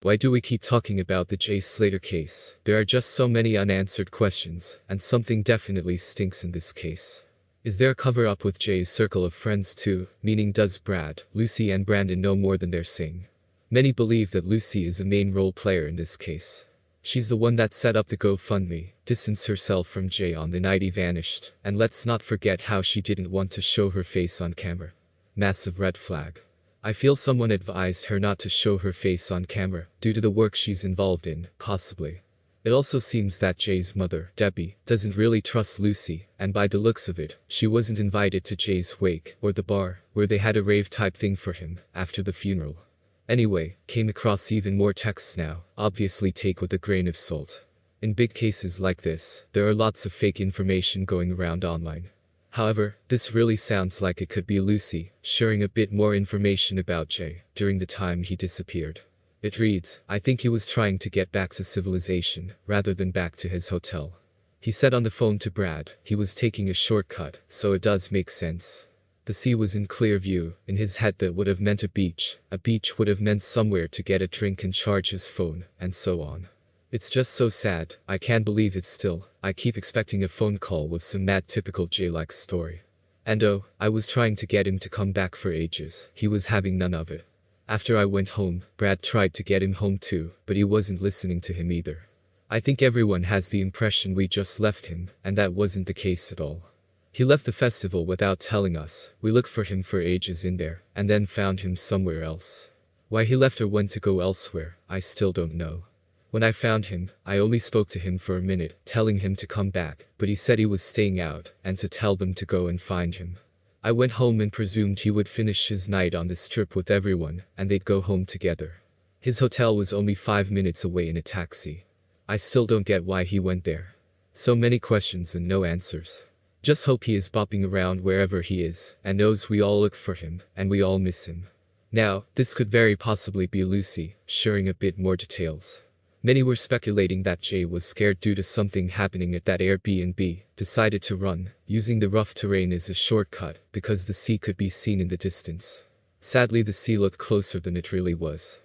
Why do we keep talking about the Jay Slater case? There are just so many unanswered questions, and something definitely stinks in this case. Is there a cover-up with Jay's circle of friends too, meaning does Brad, Lucy and Brandon know more than they're saying? Many believe that Lucy is a main role player in this case. She's the one that set up the GoFundMe, distanced herself from Jay on the night he vanished, and let's not forget how she didn't want to show her face on camera. Massive red flag. I feel someone advised her not to show her face on camera, due to the work she's involved in, possibly. It also seems that Jay's mother, Debbie, doesn't really trust Lucy, and by the looks of it, she wasn't invited to Jay's wake, or the bar, where they had a rave-type thing for him, after the funeral. Anyway, came across even more texts now, obviously take with a grain of salt. In big cases like this, there are lots of fake information going around online. However, this really sounds like it could be Lucy, sharing a bit more information about Jay, during the time he disappeared. It reads, "I think he was trying to get back to civilization, rather than back to his hotel. He said on the phone to Brad, he was taking a shortcut, so it does make sense. The sea was in clear view, in his head that would have meant a beach would have meant somewhere to get a drink and charge his phone, and so on. It's just so sad, I can't believe it still, I keep expecting a phone call with some mad typical Jay-like story. And oh, I was trying to get him to come back for ages, he was having none of it. After I went home, Brad tried to get him home too, but he wasn't listening to him either. I think everyone has the impression we just left him, and that wasn't the case at all. He left the festival without telling us, we looked for him for ages in there, and then found him somewhere else. Why he left or went to go elsewhere, I still don't know. When I found him, I only spoke to him for a minute, telling him to come back, but he said he was staying out, and to tell them to go and find him. I went home and presumed he would finish his night on this trip with everyone, and they'd go home together. His hotel was only 5 minutes away in a taxi. I still don't get why he went there. So many questions and no answers. Just hope he is bopping around wherever he is, and knows we all look for him, and we all miss him. Now, this could very possibly be Lucy, sharing a bit more details. Many were speculating that Jay was scared due to something happening at that Airbnb, decided to run, using the rough terrain as a shortcut, because the sea could be seen in the distance. Sadly, the sea looked closer than it really was.